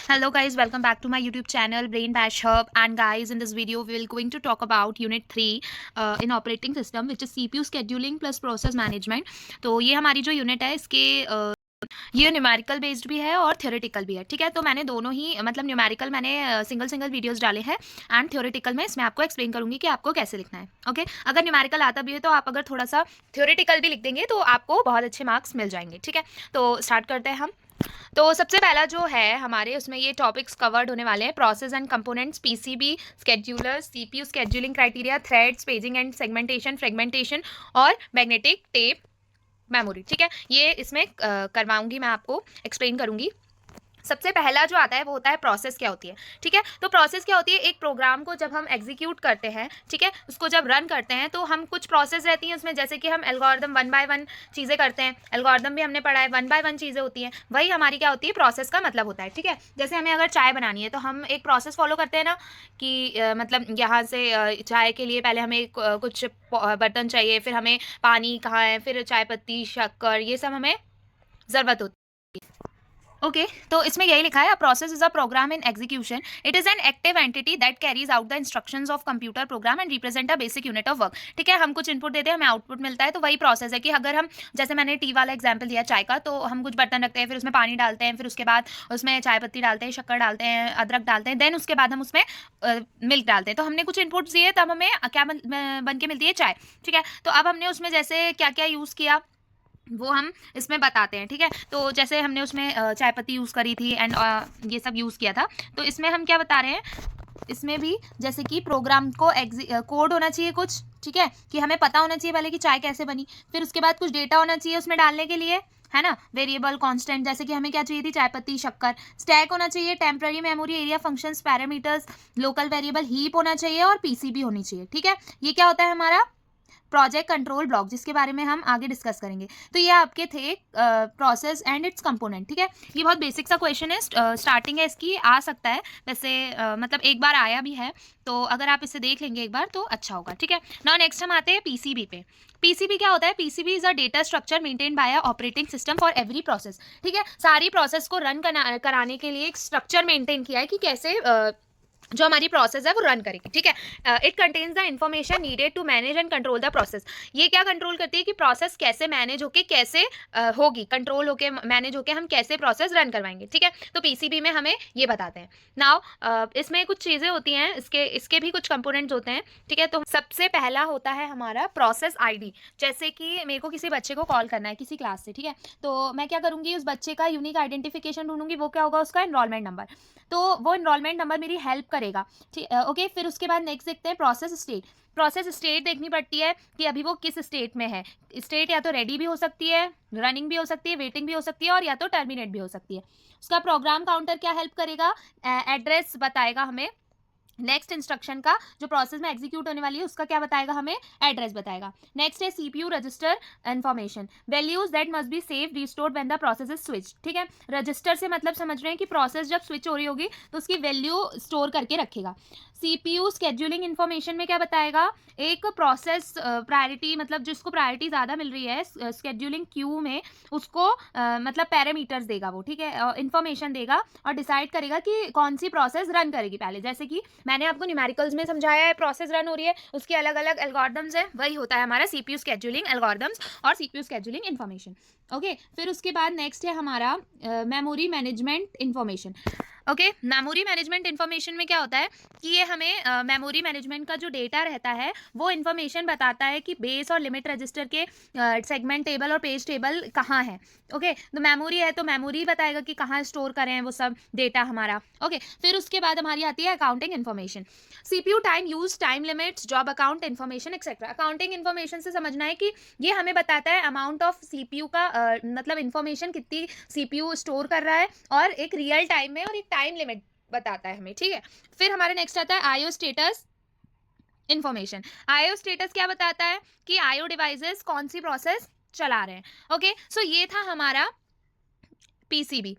Hello guys, welcome back to my YouTube channel Brain Bash Hub. And guys, in this video we will going to talk about unit 3 in operating system, which is CPU scheduling plus process management. तो ये हमारी जो unit है इसके ये numerical based भी है और थ्योरेटिकल भी है. ठीक है, तो मैंने दोनों ही मतलब न्यूमेरिकल मैंने सिंगल वीडियोस डाले हैं एंड थ्योरेटिकल में इसमें आपको एक्सप्लेन करूंगी कि आपको कैसे लिखना है. ओके, अगर न्यूमेरिकल आता भी है तो आप अगर थोड़ा सा थ्योरेटिकल भी लिख देंगे तो आपको बहुत अच्छे मार्क्स मिल जाएंगे. ठीक है, तो स्टार्ट करते हैं हम. तो सबसे पहला जो है हमारे उसमें ये टॉपिक्स कवर्ड होने वाले हैं: process and components, PCB, scheduler, CPU scheduling criteria, threads, paging and segmentation, fragmentation और मैग्नेटिक टेप मेमोरी. ठीक है, ये इसमें करवाऊंगी, मैं आपको एक्सप्लेन करूंगी. सबसे पहला जो आता है वो होता है प्रोसेस क्या होती है. ठीक है, तो प्रोसेस क्या होती है? एक प्रोग्राम को जब हम एग्जीक्यूट करते हैं, ठीक है, उसको जब रन करते हैं तो हम कुछ प्रोसेस रहती हैं उसमें, जैसे कि हम एल्गोरिदम 1 बाय 1 चीज़ें करते हैं. एल्गोरिदम भी हमने पढ़ा है, 1 बाय 1 चीज़ें होती हैं. वही हमारी क्या होती है, प्रोसेस का मतलब होता है. ठीक है, जैसे हमें अगर चाय बनानी है तो हम एक प्रोसेस फॉलो करते हैं ना कि मतलब यहाँ से चाय के लिए पहले हमें कुछ बर्तन चाहिए, फिर हमें पानी कहाँ है, फिर चाय पत्ती, शक्कर, ये सब हमें ज़रूरत होती है. ओके, तो इसमें यही लिखा है: a process is a program in execution. It is an active entity that carries out the instructions of computer program and represent a basic unit of work. ठीक है, हम कुछ इनपुट देते हैं, हमें आउटपुट मिलता है. तो वही प्रोसेस है कि अगर हम, जैसे मैंने टी वाला एग्जाम्पल दिया चाय का, तो हम कुछ बर्तन रखते हैं, फिर उसमें पानी डालते हैं, फिर उसके बाद उसमें चाय पत्ती डालते हैं, शक्कर डालते हैं, अदरक डालते हैं, देन उसके बाद हम उसमें मिल्क डालते हैं. तो हमने कुछ इनपुट्स दिए, तब हमें क्या बन के मिलती है? चाय. ठीक है, तो अब हमने उसमें जैसे क्या क्या यूज़ किया वो हम इसमें बताते हैं. ठीक है, तो जैसे हमने उसमें चाय पत्ती यूज़ करी थी एंड ये सब यूज़ किया था, तो इसमें हम क्या बता रहे हैं, इसमें भी जैसे कि प्रोग्राम को कोड होना चाहिए कुछ. ठीक है, कि हमें पता होना चाहिए पहले कि चाय कैसे बनी, फिर उसके बाद कुछ डेटा होना चाहिए उसमें डालने के लिए, है ना, वेरिएबल, कांस्टेंट. जैसे कि हमें क्या चाहिए थी? चाय पत्ती, शक्कर. स्टैक होना चाहिए, temporary memory, area, functions, parameters, local variable, heap होना चाहिए और पीसीबी होनी चाहिए. ठीक है, ये क्या होता है हमारा प्रोजेक्ट कंट्रोल ब्लॉक, जिसके बारे में हम आगे डिस्कस करेंगे. तो ये आपके थे प्रोसेस एंड इट्स कंपोनेंट. ठीक है, ये बहुत बेसिक सा क्वेश्चन है, स्टार्टिंग है इसकी, आ सकता है वैसे, मतलब एक बार आया भी है, तो अगर आप इसे देख लेंगे एक बार तो अच्छा होगा. ठीक है, नाउ नेक्स्ट हम आते हैं पीसीबी पे. पीसीबी क्या होता है? PCB is a data structure maintain by a operating system for every process. ठीक है, सारी प्रोसेस को रन कराने के लिए एक स्ट्रक्चर मेंटेन किया है कि कैसे जो हमारी प्रोसेस है वो रन करेगी. ठीक है, it contains the information needed to manage and control the process. ये क्या कंट्रोल करती है कि प्रोसेस कैसे मैनेज होके कैसे होगी, कंट्रोल होके मैनेज होके हम कैसे प्रोसेस रन करवाएंगे. ठीक है, तो पीसीबी में हमें ये बताते हैं. नाउ इसमें कुछ चीज़ें होती हैं, इसके भी कुछ कंपोनेंट्स होते हैं. ठीक है, तो सबसे पहला होता है हमारा प्रोसेस आईडी. जैसे कि मेरे को किसी बच्चे को कॉल करना है किसी क्लास से. ठीक है, तो मैं क्या करूँगी, उस बच्चे का यूनिक आइडेंटिफिकेशन ढूंढूंगी. वो क्या होगा? उसका एनरोलमेंट नंबर. तो वो एनरोलमेंट नंबर मेरी हेल्प करेगा. ठीक, ओके, फिर उसके बाद नेक्स्ट देखते हैं प्रोसेस स्टेट. प्रोसेस स्टेट देखनी पड़ती है कि अभी वो किस स्टेट में है. स्टेट या तो रेडी भी हो सकती है, रनिंग भी हो सकती है, वेटिंग भी हो सकती है, और या तो टर्मिनेट भी हो सकती है. उसका प्रोग्राम काउंटर क्या हेल्प करेगा? एड्रेस बताएगा हमें. नेक्स्ट इंस्ट्रक्शन का जो प्रोसेस में एग्जीक्यूट होने वाली है उसका क्या बताएगा हमें? एड्रेस बताएगा. नेक्स्ट है CPU register information. Values that must be save restored when the process is switch. ठीक है, रजिस्टर से मतलब समझ रहे हैं कि प्रोसेस जब स्विच हो रही होगी तो उसकी वैल्यू स्टोर करके रखेगा. सीपीयू स्केड्यूलिंग इन्फॉर्मेशन में क्या बताएगा? एक प्रोसेस प्रायोरिटी, मतलब जिसको प्रायोरिटी ज़्यादा मिल रही है स्केड्यूलिंग क्यू में, उसको मतलब पैरामीटर्स देगा वो. ठीक है, इन्फॉर्मेशन देगा और डिसाइड करेगा कि कौन सी प्रोसेस रन करेगी पहले. जैसे कि मैंने आपको न्यूमेरिकल्स में समझाया है, प्रोसेस रन हो रही है, उसके अलग अलग एल्गोरिदम्स हैं, वही होता है हमारा सीपीयू स्केड्यूलिंग एल्गोरिदम्स और सीपीयू स्केड्यूलिंग इन्फॉर्मेशन. ओके, फिर उसके बाद नेक्स्ट है हमारा memory management information. Okay, memory management information में क्या होता है कि ये हमें मेमोरी मैनेजमेंट का जो डेटा रहता है वो इन्फॉर्मेशन बताता है कि बेस और लिमिट रजिस्टर के सेगमेंट टेबल और पेज टेबल कहाँ है. ओके, तो मेमोरी है तो मेमोरी बताएगा कि कहाँ स्टोर करें वो सब डेटा हमारा. ओके, फिर उसके बाद हमारी आती है accounting information. CPU time use, time limits, job account information etcetera. Accounting information से समझना है कि ये हमें बताता है अमाउंट ऑफ सीपीयू का मतलब इन्फॉर्मेशन कितनी सीपीयू स्टोर कर रहा है, और एक रियल टाइम में और एक टाइम लिमिट बताता है हमें. ठीक है, फिर हमारे नेक्स्ट आता है IO status information. IO status क्या बताता है कि आईओ डिवाइसेस कौन सी प्रोसेस चला रहे हैं. ओके, सो ये था हमारा पीसीबी.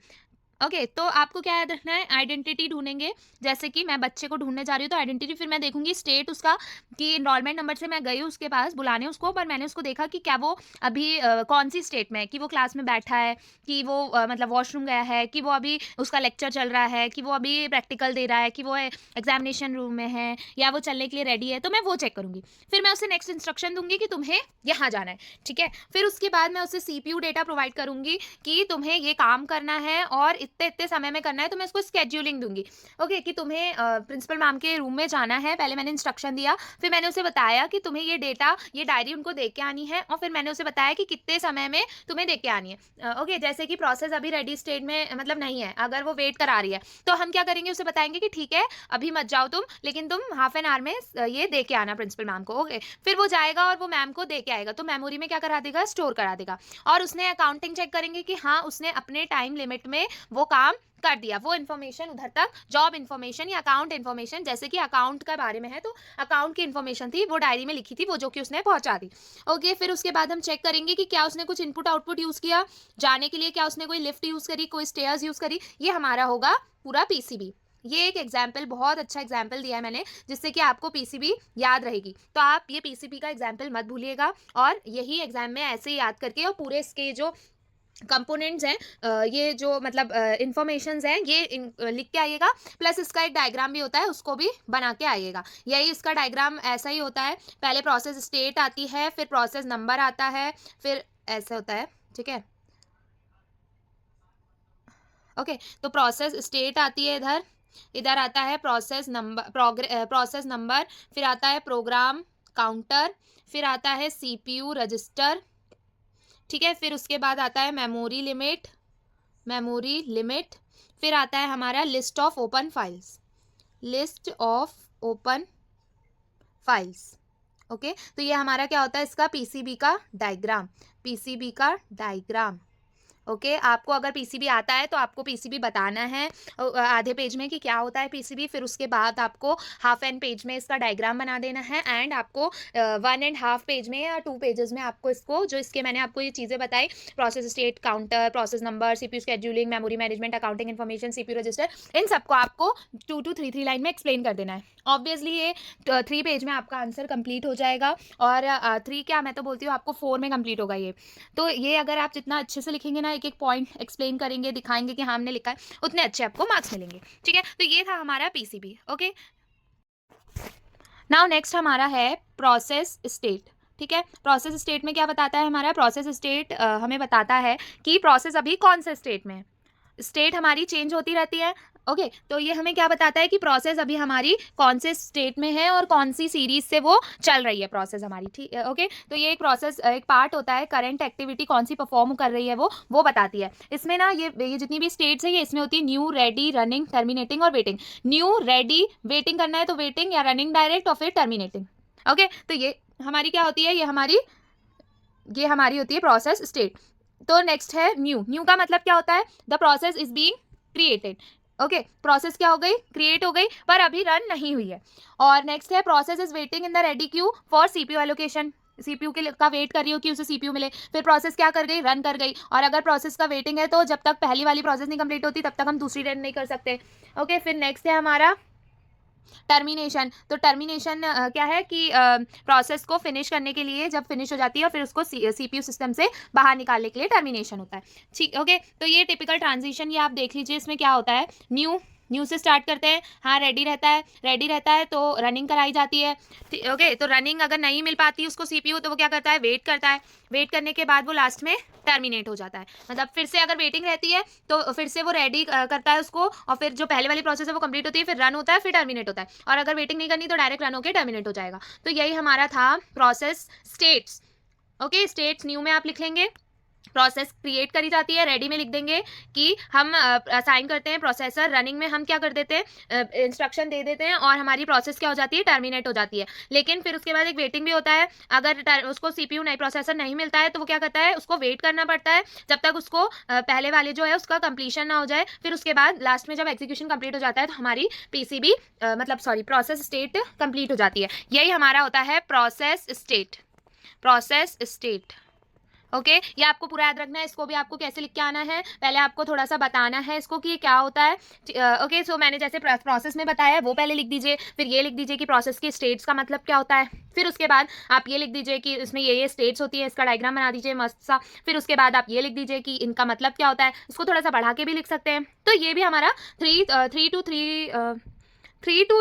ओके तो आपको क्या याद रखना है, आइडेंटिटी ढूंढेंगे। जैसे कि मैं बच्चे को ढूंढने जा रही हूँ तो आइडेंटिटी, फिर मैं देखूंगी स्टेट उसका कि इनरोलमेंट नंबर से मैं गई उसके पास बुलाने उसको, पर मैंने उसको देखा कि क्या वो अभी कौन सी स्टेट में है, कि वो क्लास में बैठा है, कि वो मतलब वॉशरूम गया है, कि वो अभी उसका लेक्चर चल रहा है, कि वो अभी प्रैक्टिकल दे रहा है, कि वो एग्जामिनेशन रूम में है, या वो चलने के लिए रेडी है, तो मैं वो चेक करूंगी। फिर मैं उसे नेक्स्ट इंस्ट्रक्शन दूंगी कि तुम्हें यहाँ जाना है, ठीक है। फिर उसके बाद मैं उसे सीपीयू डेटा प्रोवाइड करूंगी कि तुम्हें ये काम करना है और इतने इतने समय में करना है, तो मैं उसको स्केड्यूलिंग दूंगी। ओके कि तुम्हें प्रिंसिपल मैम के रूम में जाना है, पहले मैंने इंस्ट्रक्शन दिया, फिर मैंने उसे बताया कि तुम्हें ये डेटा, ये डायरी उनको दे के आनी है, और फिर मैंने उसे बताया कि कितने समय में तुम्हें दे के आनी है। ओके जैसे कि प्रोसेस अभी रेडी स्टेट में मतलब नहीं है, अगर वो वेट करा रही है, तो हम क्या करेंगे, उसे बताएंगे कि ठीक है अभी मत जाओ तुम, लेकिन तुम हाफ एन आवर में ये दे के आना प्रिंसिपल मैम को। ओके फिर वो जाएगा और वो मैम को दे के आएगा, तो मेमोरी में क्या करा देगा, स्टोर करा देगा। और उसने अकाउंटिंग चेक करेंगे कि हाँ उसने अपने टाइम लिमिट में वो काम कर दिया, वो इन्फॉर्मेशन उधर तक, जॉब इन्फॉर्मेशन या अकाउंट इन्फॉर्मेशन, जैसे कि अकाउंट के बारे में है तो अकाउंट की इन्फॉर्मेशन थी वो डायरी में लिखी थी, वो जो कि उसने पहुंचा दी। ओके फिर उसके बाद हम चेक करेंगे कि क्या उसने कुछ इनपुट आउटपुट यूज किया जाने के लिए, क्या उसने कोई लिफ्ट यूज करी, कोई स्टेयर्स यूज करी, ये हमारा होगा पूरा पीसीबी। ये एक एग्जाम्पल, बहुत अच्छा एग्जाम्पल दिया है मैंने, जिससे कि आपको पीसीबी याद रहेगी। तो आप ये पीसीबी का एग्जाम्पल मत भूलिएगा, और यही एग्जाम में ऐसे ही याद करके, और पूरे इसके जो कंपोनेंट्स हैं, ये जो मतलब इंफॉर्मेशंस हैं ये लिख के आइएगा। प्लस इसका एक डायग्राम भी होता है, उसको भी बना के आइएगा। यही इसका डायग्राम ऐसा ही होता है, पहले प्रोसेस स्टेट आती है, फिर प्रोसेस नंबर आता है, फिर ऐसा होता है, ठीक है। ओके तो प्रोसेस स्टेट आती है इधर, इधर आता है प्रोसेस नंबर, प्रोसेस नंबर, फिर आता है प्रोग्राम काउंटर, फिर आता है सीपीयू रजिस्टर, ठीक है। फिर उसके बाद आता है मेमोरी लिमिट, मेमोरी लिमिट, फिर आता है हमारा list of open files, list of open files. Okay तो ये हमारा क्या होता है, इसका पीसीबी का डायग्राम, पीसीबी का डायग्राम। ओके आपको अगर पीसीबी आता है तो आपको पीसीबी बताना है आधे पेज में कि क्या होता है पीसीबी, फिर उसके बाद आपको हाफ एन पेज में इसका डायग्राम बना देना है, एंड आपको 1.5 पेज में या 2 पेजेस में आपको इसको, जो इसके मैंने आपको ये चीज़ें बताई, process state, counter, process number, CPU scheduling, memory management, accounting information, CPU register, इन सबको आपको 2 to 3 लाइन में एक्सप्लेन कर देना है। ऑब्वियसली ये 3 पेज में आपका आंसर कंप्लीट हो जाएगा, और 3 क्या, मैं तो बोलती हूँ आपको 4 में कंप्लीट होगा ये। तो ये अगर आप जितना अच्छे से लिखेंगे ना, एक एक पॉइंट एक्सप्लेन करेंगे, दिखाएंगे कि हाँ हमने लिखा है, उतने अच्छे आपको मार्क्स मिलेंगे, ठीक है। तो ये था हमारा पीसीबी। ओके नाउ नेक्स्ट हमारा है प्रोसेस स्टेट, ठीक है। प्रोसेस स्टेट में क्या बताता है हमारा, प्रोसेस स्टेट हमें बताता है कि प्रोसेस अभी कौन से स्टेट में है, स्टेट हमारी चेंज होती रहती है। ओके तो ये हमें क्या बताता है कि प्रोसेस अभी हमारी कौन से स्टेट में है और कौन सी सीरीज से वो चल रही है प्रोसेस हमारी, ठीक है। ओके तो ये एक प्रोसेस, एक पार्ट होता है, करंट एक्टिविटी कौन सी परफॉर्म कर रही है वो बताती है। इसमें ना ये जितनी भी स्टेट्स है, ये इसमें होती है न्यू, रेडी, रनिंग, टर्मिनेटिंग और वेटिंग। न्यू, रेडी, वेटिंग करना है तो वेटिंग, या रनिंग डायरेक्ट, और फिर टर्मिनेटिंग। ओके तो ये हमारी क्या होती है, ये हमारी होती है प्रोसेस स्टेट। तो नेक्स्ट है न्यू, न्यू का मतलब क्या होता है, the process is being created. Okay process क्या हो गई, क्रिएट हो गई, पर अभी रन नहीं हुई है। और नेक्स्ट है process is waiting in the ready queue for CPU allocation, CPU के का वेट कर रही हो कि उसे सीपीयू मिले। फिर प्रोसेस क्या कर गई, रन कर गई। और अगर प्रोसेस का वेटिंग है तो जब तक पहली वाली प्रोसेस नहीं कंप्लीट होती तब तक हम दूसरी रन नहीं कर सकते। ओके फिर नेक्स्ट है हमारा टर्मिनेशन। तो टर्मिनेशन क्या है कि प्रोसेस को फिनिश करने के लिए, जब फिनिश हो जाती है और फिर उसको सीपीयू सिस्टम से बाहर निकालने के लिए टर्मिनेशन होता है, ठीक। ओके तो ये टिपिकल ट्रांजिशन, ये आप देख लीजिए, इसमें क्या होता है, न्यू, न्यू से स्टार्ट करते हैं, हाँ रेडी रहता है, रेडी रहता है तो रनिंग कराई जाती है। ओके तो रनिंग अगर नहीं मिल पाती उसको सीपीयू, तो वो क्या करता है, वेट करता है, वेट करने के बाद वो लास्ट में टर्मिनेट हो जाता है। मतलब फिर से अगर वेटिंग रहती है तो फिर से वो रेडी करता है उसको, और फिर जो पहले वाली प्रोसेस है वो कंप्लीट होती है, फिर रन होता है, फिर टर्मिनेट होता है। और अगर वेटिंग नहीं करनी तो डायरेक्ट रन होकर टर्मिनेट हो जाएगा। तो यही हमारा था process states. Okay states new में आप लिख लेंगे, प्रोसेस क्रिएट करी जाती है, रेडी में लिख देंगे कि हम असाइन करते हैं प्रोसेसर, रनिंग में हम क्या कर देते हैं, इंस्ट्रक्शन दे देते हैं, और हमारी प्रोसेस क्या हो जाती है, टर्मिनेट हो जाती है। लेकिन फिर उसके बाद एक वेटिंग भी होता है, अगर उसको सीपीयू नई प्रोसेसर नहीं मिलता है तो वो क्या करता है, उसको वेट करना पड़ता है जब तक उसको पहले वाले जो है उसका कंप्लीशन ना हो जाए। फिर उसके बाद लास्ट में जब एग्जीक्यूशन कंप्लीट हो जाता है तो हमारी पीसीबी मतलब सॉरी प्रोसेस स्टेट कंप्लीट हो जाती है। यही हमारा होता है process state, process state. Okay ये आपको पूरा याद रखना है। इसको भी आपको कैसे लिख के आना है, पहले आपको थोड़ा सा बताना है इसको कि ये क्या होता है। ओके सो मैंने जैसे प्रोसेस में बताया वो पहले लिख दीजिए, फिर ये लिख दीजिए कि प्रोसेस के स्टेट्स का मतलब क्या होता है, फिर उसके बाद आप ये लिख दीजिए कि इसमें ये स्टेट्स होती है, इसका डायग्राम बना दीजिए मस्त सा, फिर उसके बाद आप ये लिख दीजिए कि इनका मतलब क्या होता है। इसको थोड़ा सा बढ़ा के भी लिख सकते हैं। तो ये भी हमारा थ्री टू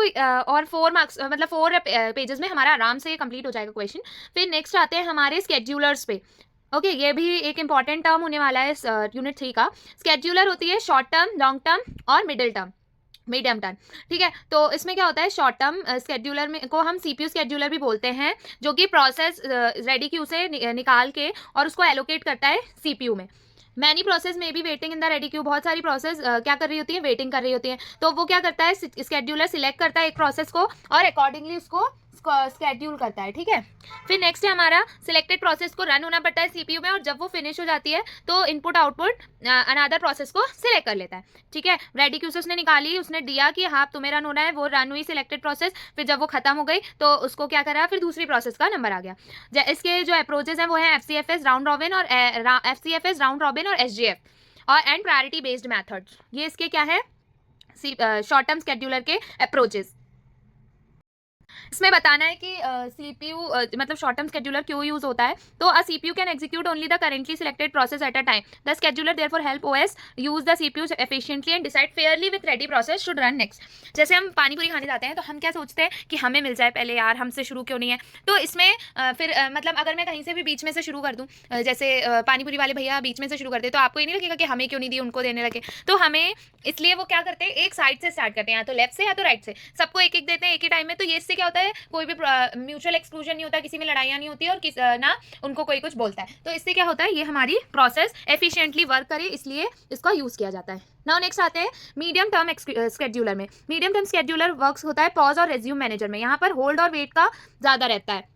और 4 मार्क्स मतलब 4 पेजेस में हमारा आराम से कंप्लीट हो जाएगा क्वेश्चन। फिर नेक्स्ट आते हैं हमारे स्केड्यूलर्स पे। ओके ये भी एक इंपॉर्टेंट टर्म होने वाला है यूनिट 3 का। स्केड्यूलर होती है शॉर्ट टर्म, लॉन्ग टर्म और मिडिल टर्म, मीडियम टर्म। ठीक है, तो इसमें क्या होता है, शॉर्ट टर्म स्केड्यूलर में को हम सीपीयू स्केड्यूलर भी बोलते हैं, जो कि प्रोसेस रेडी क्यू से निकाल के और उसको एलोकेट करता है सीपीयू में। मैनी प्रोसेस में भी waiting in the ready queue, बहुत सारी प्रोसेस क्या कर रही होती है, वेटिंग कर रही होती है। तो वो क्या करता है, स्केड्यूलर सिलेक्ट करता है एक प्रोसेस को और अकॉर्डिंगली उसको स्केड्यूल करता है। ठीक है, फिर नेक्स्ट है हमारा सिलेक्टेड प्रोसेस को रन होना पड़ता है सीपीयू में, और जब वो फिनिश हो जाती है तो इनपुट आउटपुट अनदर प्रोसेस को सिलेक्ट कर लेता है। ठीक है, रेडी क्यू से उसने निकाली, उसने दिया कि हाँ तुम्हें रन होना है, वो रन हुई सिलेक्टेड प्रोसेस, फिर जब वो खत्म हो गई तो उसको क्या करा, फिर दूसरी प्रोसेस का नंबर आ गया। इसके जो अप्रोचेज हैं वो है एफसीएफएस, राउंड रॉबिन और एसजीएफ और एंड प्रायोरिटी बेस्ड मेथड्स। ये इसके क्या है, शॉर्ट टर्म स्केड्यूलर के अप्रोचेज। इसमें बताना है कि सीपीयू मतलब शॉर्ट टर्म स्केड्यूलर क्यों यूज होता है। तो अ CPU can execute only the currently selected process at a time. The scheduler therefore help OS use the CPU efficiently and decide Fairlie with ready process should run next. जैसे हम पानी पूरी खाने जाते हैं तो हम क्या सोचते हैं कि हमें मिल जाए पहले यार, हमसे शुरू क्यों नहीं है। तो इसमें फिर मतलब अगर मैं कहीं से भी बीच में से शुरू कर दूँ, जैसे पानी पूरी वाले भैया बीच में से शुरू करते, तो आपको ये नहीं लगेगा कि हमें क्यों नहीं दी, उनको देने लगे। तो हमें इसलिए वो क्या करते हैं, एक साइड से स्टार्ट करते हैं, या तो लेफ्ट से या तो राइट से, सबको एक एक देते हैं एक ही टाइम में। तो ये इससे क्या होता है, कोई भी म्यूचुअल एक्सक्लूजन नहीं होता, किसी में लड़ाइयाँ नहीं होती और ना उनको कोई कुछ बोलता है। तो इससे क्या होता है, ये हमारी प्रोसेस एफिशिएंटली वर्क करे, इसलिए इसका यूज किया जाता है। नाउ नेक्स्ट आते हैं मीडियम टर्म स्केड्यूलर में। मीडियम टर्म स्केड्यूलर वर्क्स होता है पॉज और रेज्यूम मैनेजर में। यहाँ पर होल्ड और वेट का ज़्यादा रहता है।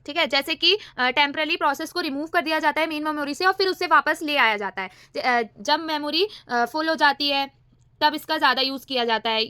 ठीक है, जैसे कि टेम्परली प्रोसेस को रिमूव कर दिया जाता है मेन मेमोरी से और फिर उससे वापस ले आया जाता है। जब मेमोरी फुल हो जाती है तब इसका ज़्यादा यूज़ किया जाता है।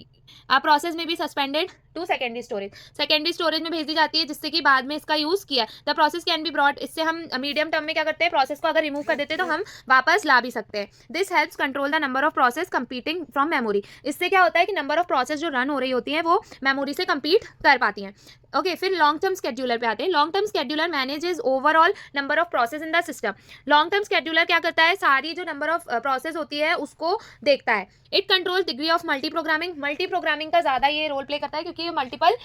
प्रोसेस में भी सस्पेंडेड टू सेकेंडरी स्टोरेज में भेज दी जाती है, जिससे कि बाद में इसका यूज़ किया। The process can be brought, इससे हम मीडियम टर्म में क्या करते हैं, प्रोसेस को अगर रिमूव कर देते हैं तो हम वापस ला भी सकते हैं। This helps control the number of process competing from memory. इससे क्या होता है कि नंबर ऑफ प्रोसेस जो रन हो रही होती हैं वो मेमोरी से कंपीट कर पाती हैं। ओके, फिर लॉन्ग टर्म स्केड्यूलर पे आते हैं। Long term scheduler manages overall number of process in the system. Long term scheduler क्या करता है, सारी जो नंबर ऑफ प्रोसेस होती है उसको देखता है। It control degree of multi programming का ज़्यादा ये रोल प्ले करता है, क्योंकि ये मल्टीपल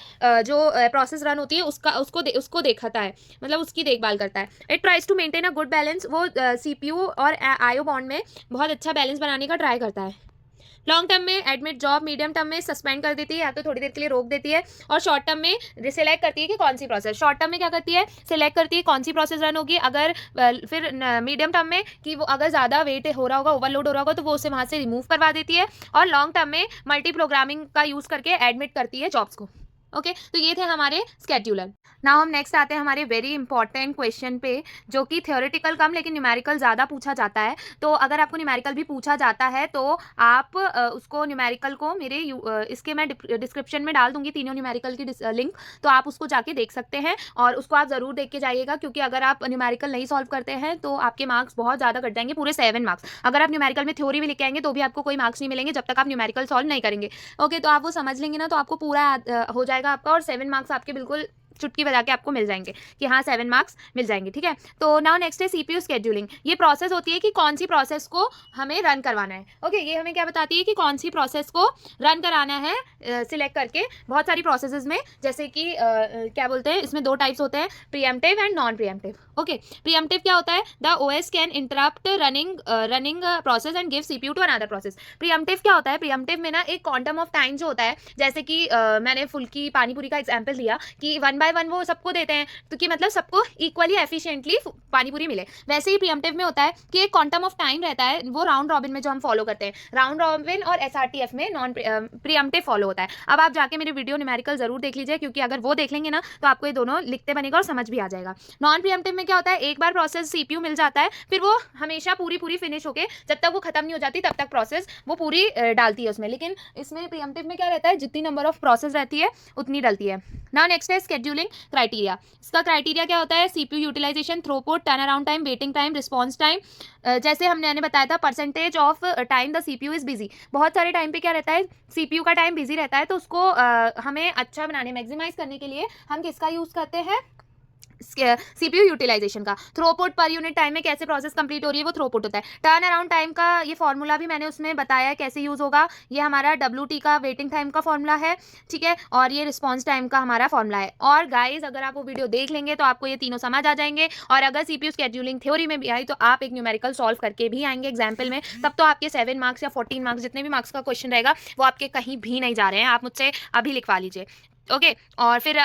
जो प्रोसेस रन होती है उसको देखता है, मतलब उसकी देखभाल करता है। It tries to maintain a good balance, वो सीपीयू और आईओ बॉन्ड में बहुत अच्छा बैलेंस बनाने का ट्राई करता है। लॉन्ग टर्म में एडमिट जॉब, मीडियम टर्म में सस्पेंड कर देती है या तो थोड़ी देर के लिए रोक देती है, और शॉर्ट टर्म में सिलेक्ट करती है कि कौन सी प्रोसेस। शॉर्ट टर्म में क्या करती है, सिलेक्ट करती है कौन सी प्रोसेस रन होगी। अगर फिर मीडियम टर्म में कि वो अगर ज़्यादा वेट हो रहा होगा, ओवरलोड हो रहा होगा, तो वो उसे वहाँ से रिमूव करवा देती है। और लॉन्ग टर्म में मल्टी प्रोग्रामिंग का यूज़ करके एडमिट करती है जॉब्स को। ओके, तो ये थे हमारे स्केड्यूलर। नाउ हम नेक्स्ट आते हैं हमारे वेरी इंपॉर्टेंट क्वेश्चन पे, जो कि थ्योरेटिकल कम लेकिन न्यूमेरिकल ज़्यादा पूछा जाता है। तो अगर आपको न्यूमेरिकल भी पूछा जाता है तो आप उसको न्यूमेरिकल को मेरे इसके मैं डिस्क्रिप्शन में डाल दूंगी तीनों न्यूमेरिकल की लिंक, तो आप उसको जाके देख सकते हैं और उसको आप ज़रूर देख के जाइएगा, क्योंकि अगर आप न्यूमेरिकल नहीं सॉल्व करते हैं तो आपके मार्क्स बहुत ज़्यादा कट जाएंगे, पूरे 7 मार्क्स। अगर आप न्यूमेरिकल में थ्योरी भी लेके आएंगे तो भी आपको कोई मार्क्स नहीं मिलेंगे जब तक आप न्यूमेरिकल सॉल्व नहीं करेंगे। ओके, तो आप वो समझ लेंगे ना, तो आपको पूरा हो जाएगा आपका, और 7 मार्क्स आपके बिल्कुल चुटकी बजा के आपको मिल जाएंगे कि हाँ 7 मार्क्स मिल जाएंगे। ठीक है, तो नाउ नेक्स्ट है सीपीयू स्केड्यूलिंग। ये प्रोसेस होती है कि कौन सी प्रोसेस को हमें रन करवाना है। ओके, ये हमें क्या बताती है कि कौन सी प्रोसेस को रन कराना है, सिलेक्ट करके बहुत सारी प्रोसेसेस में, जैसे कि क्या बोलते हैं, इसमें 2 टाइप्स होते हैं, preemptive and non preemptive. Okay, preemptive क्या होता है, the OS can interrupt running process and give CPU to another process. Preemptive क्या होता है, प्रीएम्प्टिव में ना एक क्वांटम ऑफ टाइम जो होता है, जैसे कि मैंने फुल्की पानीपुरी का एग्जाम्पल दिया कि 1 by 1 वो सबको देते हैं, तो कि मतलब सबको इक्वली एफिशिएंटली पानीपुरी मिले। वैसे ही प्रीएम्प्टिव में होता है कि एक क्वांटम ऑफ टाइम रहता है, वो राउंड रॉबिन में जो हम फॉलो करते हैं, राउंड रॉबिन और एसआरटीएफ में नॉन प्रीएम्प्टिव फॉलो होता है। अब आप जाके मेरे वीडियो न्यूमेरिकल जरूर देख लीजिए, क्योंकि अगर वो देख लेंगे ना तो आपको ये दोनों लिखते बनेगा और समझ भी आ जाएगा। नॉन प्रीएम्प्टिव में क्या होता है, एक बार प्रोसेस सीपीयू मिल जाता है, फिर वो हमेशा पूरी फिनिश होके जब तक वो खत्म नहीं हो जाती तब तक प्रोसेस वो पूरी डालती है उसमें। लेकिन इसमें प्रीएम्प्टिव में क्या रहता है, जितनी नंबर ऑफ प्रोसेस रहती है उतनी डलती है। नाउ नेक्स्ट है स्केड्यूलिंग स्केड्यूलिंग क्राइटेरिया। इसका क्राइटेरिया क्या होता है? CPU utilization, throughput, turn around time, waiting time, response time. जैसे हमने बताया था percentage of time the CPU is busy. बहुत सारे टाइम पे क्या रहता है, CPU का टाइम बिजी रहता है, तो उसको हमें अच्छा बनाने, मैक्सिमाइज करने के लिए हम किसका यूज़ करते हैं? CPU यूटिलाइजेशन का। थ्रूपुट पर यूनिट टाइम में कैसे प्रोसेस कंप्लीट हो रही है, वो थ्रूपुट होता है। टर्न अराउंड टाइम का ये फॉर्मूला भी मैंने उसमें बताया है कैसे यूज़ होगा। ये हमारा WT का वेटिंग टाइम का फॉर्मूला है, ठीक है, और ये रिस्पॉन्स टाइम का हमारा फॉर्मूला है। और गाइज अगर आप वो वीडियो देख लेंगे तो आपको ये तीनों समझ आ जाएंगे। और अगर CPU स्केड्यूलिंग थ्योरी में भी आई तो आप एक न्यूमेरिकल सॉल्व करके भी आएंगे एग्जाम्पल में, तब तो आपके 7 मार्क्स या 14 मार्क्स जितने भी मार्क्स का क्वेश्चन रहेगा वो आपके कहीं भी नहीं जा रहे हैं। आप मुझसे अभी लिखवा लीजिए, ओके। और फिर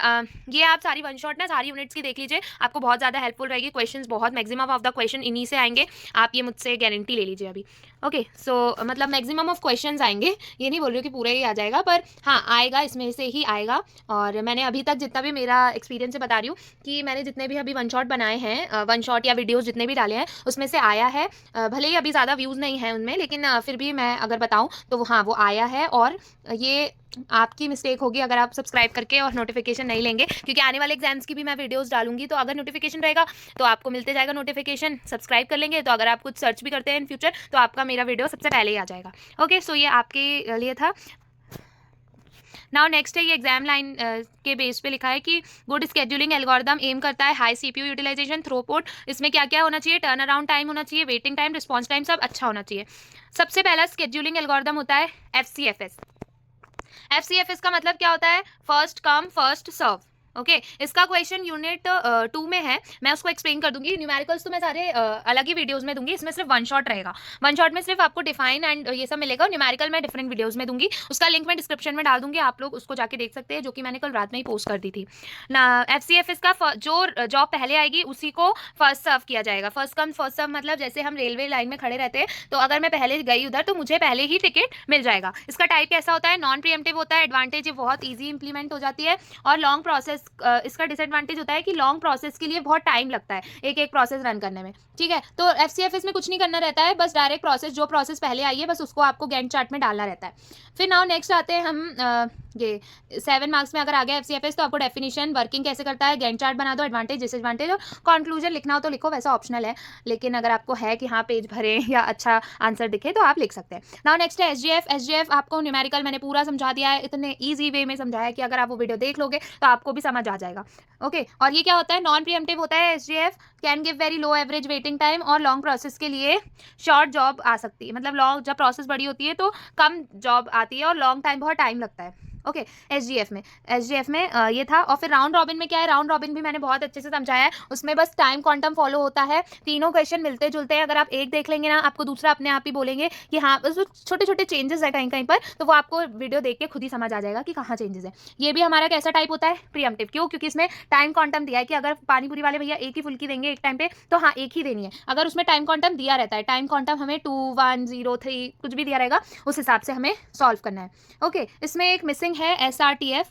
ये आप सारी वन शॉट ना सारी यूनिट्स की देख लीजिए, आपको बहुत ज़्यादा हेल्पफुल रहेगी। क्वेश्चंस बहुत मैक्सिमम ऑफ द क्वेश्चन इन्हीं से आएंगे, आप ये मुझसे गारंटी ले लीजिए अभी, ओके। सो मतलब मैक्सिमम ऑफ क्वेश्चंस आएंगे, ये नहीं बोल रही हूँ कि पूरा ही आ जाएगा, पर हाँ आएगा, इसमें से ही आएगा। और मैंने अभी तक जितना भी मेरा एक्सपीरियंस से बता रही हूँ कि मैंने जितने भी अभी वन शॉट बनाए हैं, वन शॉट या वीडियोज़ जितने भी डाले हैं उसमें से आया है। भले ही अभी ज़्यादा व्यूज़ नहीं है उनमें, लेकिन फिर भी मैं अगर बताऊँ तो हाँ वो आया है। और ये आपकी मिस्टेक होगी अगर आप सब्सक्राइब करके और नोटिफिकेशन नहीं लेंगे, क्योंकि आने वाले एग्जाम्स की भी मैं वीडियोस डालूंगी, तो अगर नोटिफिकेशन रहेगा तो आपको मिलते जाएगा नोटिफिकेशन। सब्सक्राइब कर लेंगे तो अगर आप कुछ सर्च भी करते हैं इन फ्यूचर तो आपका मेरा वीडियो सबसे पहले ही आ जाएगा, ओके। सो ये आपके लिए था। नाउ नेक्स्ट है, ये एग्जाम लाइन के बेस पे लिखा है कि गुड स्केड्यूलिंग एल्गोरिदम एम करता है हाई CPU यूटिलाइजेशन, थ्रूपुट। इसमें क्या क्या होना चाहिए? टर्न अराउंड टाइम होना चाहिए, वेटिंग टाइम, रिस्पॉन्स टाइम सब अच्छा होना चाहिए। सबसे पहला स्केड्यूलिंग एल्गोरिदम होता है FCFS। FCFS का मतलब क्या होता है? First come first serve, okay. इसका क्वेश्चन यूनिट 2 में है, मैं उसको एक्सप्लेन कर दूंगी। न्यूमेरिकल्स तो मैं सारे अलग ही वीडियोस में दूंगी, इसमें सिर्फ वन शॉट रहेगा। वन शॉट में सिर्फ आपको डिफाइन एंड ये सब मिलेगा, न्यूमेरिकल मैं डिफरेंट वीडियोस में दूंगी, उसका लिंक मैं डिस्क्रिप्शन में डाल दूंगी, आप लोग उसको जाके देख सकते हैं, जो कि मैंने कल रात में ही पोस्ट कर दी थी ना। FCFS का जो जॉब पहले आएगी उसी को फर्स्ट सर्व किया जाएगा। फर्स्ट कम फर्स्ट सर्व मतलब जैसे हम रेलवे लाइन में खड़े रहते हैं, तो अगर मैं पहले गई उधर तो मुझे पहले ही टिकट मिल जाएगा। इसका टाइप कैसा होता है? नॉन प्रीएम्प्टिव होता है। एडवांटेज ये बहुत ईजी इंप्लीमेंट हो जाती है। और लॉन्ग प्रोसेस, इसका डिसएडवांटेज होता है कि लॉन्ग प्रोसेस के लिए बहुत टाइम लगता है एक एक प्रोसेस रन करने में, ठीक है। तो FCFS में कुछ नहीं करना रहता है, बस डायरेक्ट प्रोसेस, जो प्रोसेस पहले आई है बस उसको आपको गैंट चार्ट में डालना रहता है। फिर नाउ नेक्स्ट आते हैं हम ये 7 मार्क्स में अगर आ गया FCFS तो आपको डेफिनेशन, वर्किंग कैसे करता है, गैंट चार्ट बना दो, एडवांटेज डिसएडवांटेज, और कंक्लूजन लिखना हो तो लिखो, वैसा ऑप्शनल है, लेकिन अगर आपको है कि हाँ पेज भरे या अच्छा आंसर दिखे तो आप लिख सकते हैं। नाउ नेक्स्ट है SGF। SGF आपको न्यूमेरिकल मैंने पूरा समझा दिया है, इतने ईजी वे में समझाया कि अगर आप वो वीडियो देख लोगे तो आपको भी समझ आ जाएगा, ओके। और ये क्या होता है? नॉन प्रीएम्प्टिव होता है SGF, can give very low average waiting time, और लॉन्ग प्रोसेस के लिए शॉर्ट जॉब आ सकती है, मतलब लॉन्ग जब प्रोसेस बड़ी होती है तो कम जॉब आती है और लॉन्ग टाइम, बहुत टाइम लगता है, ओके। SGF में ये था। और फिर राउंड रॉबिन में क्या है? राउंड रॉबिन भी मैंने बहुत अच्छे से समझाया है, उसमें बस टाइम क्वांटम फॉलो होता है, तीनों क्वेश्चन मिलते जुलते हैं। अगर आप एक देख लेंगे ना, आपको दूसरा अपने आप ही बोलेंगे कि हाँ बस छोटे छोटे चेंजेस है कहीं कहीं पर, तो वो आपको वीडियो देख के खुद ही समझ आ जाएगा कि कहाँ चेंजेस है। ये भी हमारा कैसा टाइप होता है? प्रीएम्प्टिव। क्यों? क्योंकि इसमें टाइम क्वांटम दिया है कि अगर पानीपुरी वाले भैया एक ही फुल्की देंगे एक टाइम पे तो हाँ एक ही देनी है। अगर उसमें टाइम क्वांटम दिया रहता है, टाइम क्वांटम हमें 2, 1, 0, 3 कुछ भी दिया रहेगा, उस हिसाब से हमें सॉल्व करना है, ओके। इसमें एक मिसिंग है SRTF।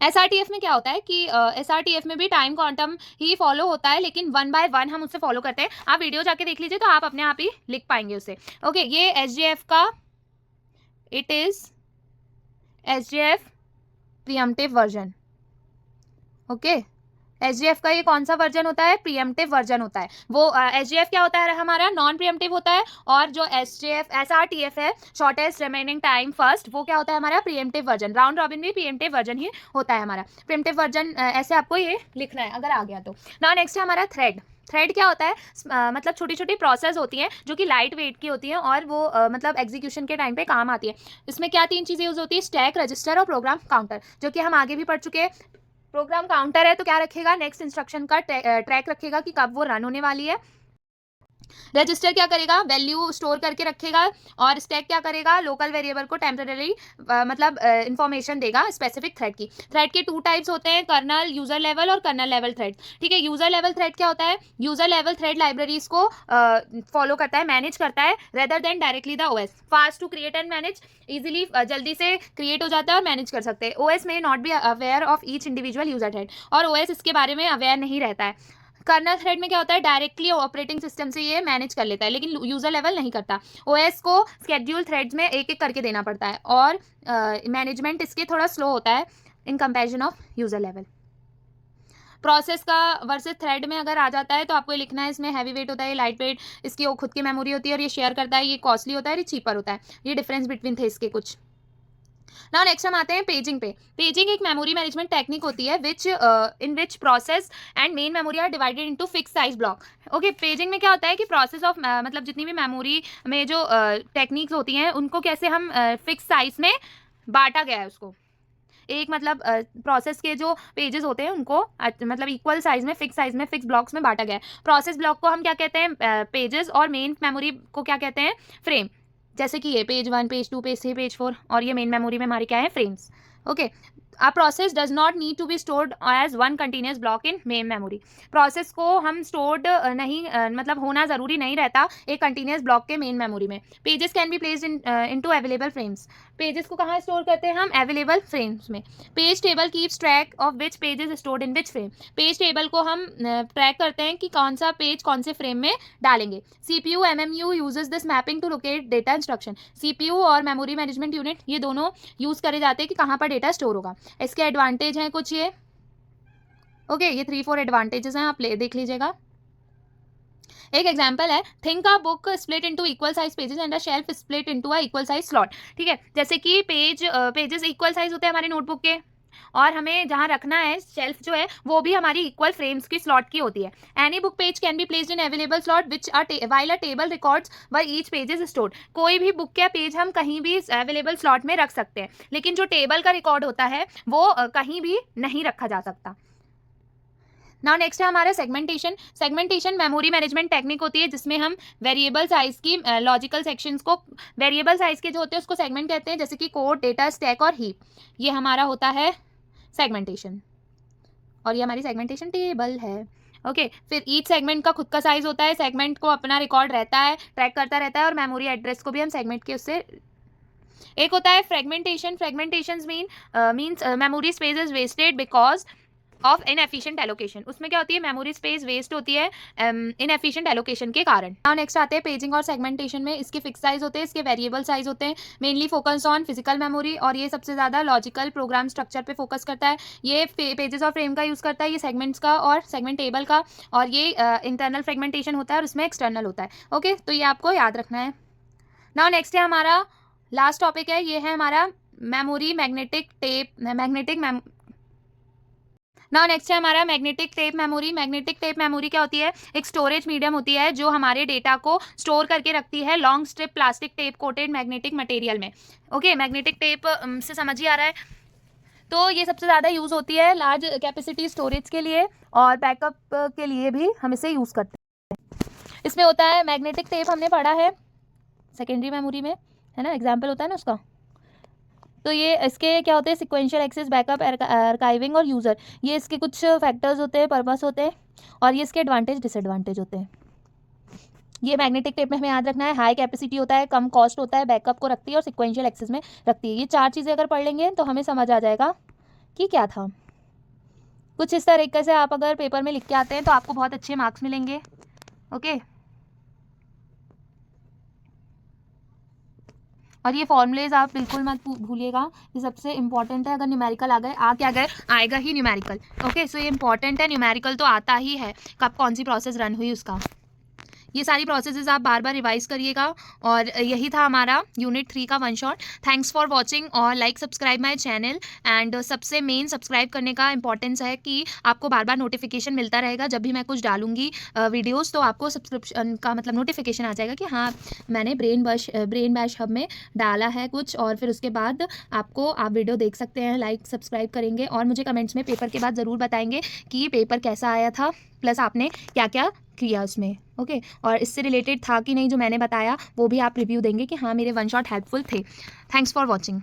SRTF में क्या होता है कि SRTF में भी टाइम क्वांटम ही फॉलो होता है, लेकिन 1 बाय 1 हम उससे फॉलो करते हैं। आप वीडियो जाके देख लीजिए तो आप अपने आप ही लिख पाएंगे उसे, ओके। ये SGF का, it is SGF pre-emptive version, okay. SGF का ये कौन सा वर्जन होता है? प्रीएम्प्टिव वर्जन होता है। वो SGF क्या होता है हमारा? नॉन प्रीएम्प्टिव होता है। और जो SRTF है, शॉर्टेस्ट रिमेनिंग टाइम फर्स्ट, वो क्या होता है हमारा? Pre-emptive version. राउंड रॉबिन भी प्रीएम्प्टिव वर्जन ही होता है हमारा। प्रीएम्प्टिव वर्जन ऐसे आपको ये लिखना है अगर आ गया तो। नाउ नेक्स्ट है हमारा थ्रेड। थ्रेड क्या होता है? मतलब छोटी छोटी प्रोसेस होती हैं जो कि लाइट वेट की होती हैं और वो मतलब एग्जीक्यूशन के टाइम पे काम आती है। इसमें क्या 3 चीज़ें यूज होती है? स्टैक, रजिस्टर और प्रोग्राम काउंटर, जो कि हम आगे भी पढ़ चुके हैं। प्रोग्राम काउंटर है तो क्या रखेगा? नेक्स्ट इंस्ट्रक्शन का ट्रैक रखेगा कि कब वो रन होने वाली है। रजिस्टर क्या करेगा? वैल्यू स्टोर करके रखेगा। और स्टैक क्या करेगा? लोकल वेरिएबल को टेम्पररी मतलब इंफॉर्मेशन देगा स्पेसिफिक थ्रेड की। थ्रेड के 2 टाइप्स होते हैं, कर्नल यूजर लेवल और कर्नल लेवल थ्रेड, ठीक है। यूजर लेवल थ्रेड क्या होता है? यूजर लेवल थ्रेड लाइब्रेरीज को फॉलो करता है, मैनेज करता है, rather than directly the OS। Fast to create and manage, easily जल्दी से क्रिएट हो जाता है और मैनेज कर सकते हैं। OS में not be aware of each individual user thread, और OS इसके बारे में अवेयर नहीं रहता है। कर्नल थ्रेड में क्या होता है? डायरेक्टली ऑपरेटिंग सिस्टम से ये मैनेज कर लेता है, लेकिन यूजर लेवल नहीं करता। OS को स्केड्यूल थ्रेड्स में एक एक करके देना पड़ता है और मैनेजमेंट इसके थोड़ा स्लो होता है। In comparison of user level. Process का वर्सेस थ्रेड में अगर आ जाता है तो आपको ये लिखना है, इसमें हैवी वेट होता है, लाइट वेट, इसकी खुद की मेमोरी होती है और ये शेयर करता है, ये कॉस्टली होता है, ये चीपर होता है। ये डिफरेंस बिटवीन थे इसके कुछ। नाउ नेक्स्ट हम आते हैं पेजिंग पे। पेजिंग एक मेमोरी मैनेजमेंट टेक्निक होती है in which process and main memory are divided into fix size block. Okay, paging में क्या होता है कि प्रोसेस ऑफ मतलब जितनी भी मेमोरी में जो टेक्निक्स होती हैं उनको कैसे हम फिक्स साइज में बांटा गया है उसको। एक मतलब प्रोसेस के जो पेजेस होते हैं उनको मतलब इक्वल साइज में, फिक्स साइज में, फिक्स ब्लॉक्स में बांटा गया है। प्रोसेस ब्लॉक को हम क्या कहते हैं, पेजेस, और मेन मेमोरी को क्या कहते हैं, फ्रेम। जैसे कि ये पेज 1, पेज 2, पेज 3, पेज 4, और ये मेन मेमोरी में हमारी क्या है, frames. Okay, a process does not need to be stored as one continuous block in main memory. Process को हम स्टोर्ड नहीं मतलब होना ज़रूरी नहीं रहता एक कंटिन्यूस ब्लॉक के मेन मेमोरी में। Pages can be placed into available frames. Pages को कहाँ स्टोर करते हैं हम, अवेलेबल फ्रेम्स में। Page table keeps track of which page is stored in which frame. Page table को हम ट्रैक करते हैं कि कौन सा पेज कौन से फ्रेम में डालेंगे। CPU MMU uses this mapping to locate data instruction. CPU और मेमोरी मैनेजमेंट यूनिट ये दोनों यूज़ करे जाते हैं कि कहाँ पर डेटा स्टोर होगा। इसके एडवांटेज हैं कुछ ये। ओके, ये 3-4 एडवांटेजेस हैं, आप देख लीजिएगा। एक एग्जांपल है, think a book split into equal size pages and a shelf split into a equal size slot. ठीक है, जैसे कि पेजेस इक्वल साइज होते हैं हमारे नोटबुक के, और हमें जहाँ रखना है शेल्फ जो है वो भी हमारी इक्वल फ्रेम्स की स्लॉट की होती है। Any book page can be placed in available slot which while a table records were each page is stored. कोई भी बुक का पेज हम कहीं भी अवेलेबल स्लॉट में रख सकते हैं, लेकिन जो टेबल का रिकॉर्ड होता है वो कहीं भी नहीं रखा जा सकता। नाउ नेक्स्ट है हमारा segmentation. Segmentation memory management technique होती है जिसमें हम वेरिएबल साइज की लॉजिकल सेक्शंस को, वेरिएबल साइज के जो होते हैं उसको सेगमेंट कहते हैं, जैसे कि कोड, डेटा, स्टैक और हीप। ये हमारा होता है सेगमेंटेशन, और ये हमारी सेगमेंटेशन टेबल है। ओके, फिर ईच सेगमेंट का खुद का साइज होता है, सेगमेंट को अपना रिकॉर्ड रहता है, ट्रैक करता रहता है, और मेमोरी एड्रेस को भी हम सेगमेंट के उससे। एक होता है fragmentation. Fragmentation means memory space is wasted because of inefficient allocation. उसमें क्या होती है, मेमोरी स्पेस वेस्ट होती है इनएफिशिएंट एलोकेशन के कारण। नाउ नेक्स्ट आते हैं पेजिंग और सेगमेंटेशन में। इसके फिक्स साइज होते हैं, इसके वेरिएबल साइज होते हैं। Mainly focus on physical memory, और ये सबसे ज़्यादा लॉजिकल प्रोग्राम स्ट्रक्चर पे फोकस करता है। ये पेजेस और फ्रेम का यूज़ करता है, ये सेगमेंट्स का और सेगमेंट टेबल का, और ये इंटरनल फ्रेगमेंटेशन होता है और उसमें एक्सटर्नल होता है। ओके, तो ये आपको याद रखना है। नाउ नेक्स्ट है हमारा लास्ट टॉपिक है, ये है हमारा memory magnetic tape, now next है हमारा magnetic tape memory. Magnetic tape memory क्या होती है, एक स्टोरेज मीडियम होती है जो हमारे डेटा को स्टोर करके रखती है long strip plastic tape coated magnetic material में। ओके, मैग्नेटिक टेप से समझ ही आ रहा है। तो ये सबसे ज़्यादा यूज़ होती है लार्ज कैपेसिटी स्टोरेज के लिए, और बैकअप के लिए भी हम इसे यूज़ करते हैं। इसमें होता है मैग्नेटिक टेप, हमने पढ़ा है सेकेंडरी मेमोरी में, है ना, एग्जाम्पल होता है ना उसका। तो ये इसके क्या होते हैं, सिक्वेंशियल एक्सेस, बैकअप, आर्काइविंग और यूज़र, ये इसके कुछ फैक्टर्स होते हैं, पर्पस होते हैं, और ये इसके एडवांटेज डिसएडवांटेज होते हैं। ये मैग्नेटिक टेप में हमें याद रखना है, हाई कैपेसिटी होता है, कम कॉस्ट होता है, बैकअप को रखती है और सिक्वेंशियल एक्सेस में रखती है। ये 4 चीज़ें अगर पढ़ लेंगे तो हमें समझ आ जाएगा कि क्या था। कुछ इस तरीके से आप अगर पेपर में लिख के आते हैं तो आपको बहुत अच्छे मार्क्स मिलेंगे। ओके, और ये फॉर्मूलेज आप बिल्कुल मत भूलिएगा, ये सबसे इंपॉर्टेंट है। अगर न्यूमेरिकल आ गए, क्या गए, आएगा ही न्यूमेरिकल। ओके, सो ये इंपॉर्टेंट है, न्यूमेरिकल तो आता ही है, कब कौन सी प्रोसेस रन हुई उसका। ये सारी प्रोसेसेस आप बार बार रिवाइज करिएगा, और यही था हमारा यूनिट 3 का one shot. Thanks for watching, और like subscribe my channel. And सबसे मेन सब्सक्राइब करने का इंपॉर्टेंस है कि आपको बार बार नोटिफिकेशन मिलता रहेगा। जब भी मैं कुछ डालूंगी वीडियोज़, तो आपको सब्सक्रिप्शन का मतलब नोटिफिकेशन आ जाएगा कि हाँ, मैंने ब्रेन बैश हब में डाला है कुछ, और फिर उसके बाद आप वीडियो देख सकते हैं। लाइक सब्सक्राइब करेंगे, और मुझे कमेंट्स में पेपर के बाद ज़रूर बताएंगे कि पेपर कैसा आया था, प्लस आपने क्या क्या किया उसमें। ओके, और इससे रिलेटेड था कि नहीं जो मैंने बताया, वो भी आप रिव्यू देंगे कि हाँ मेरे वन शॉट हेल्पफुल थे। Thanks for watching.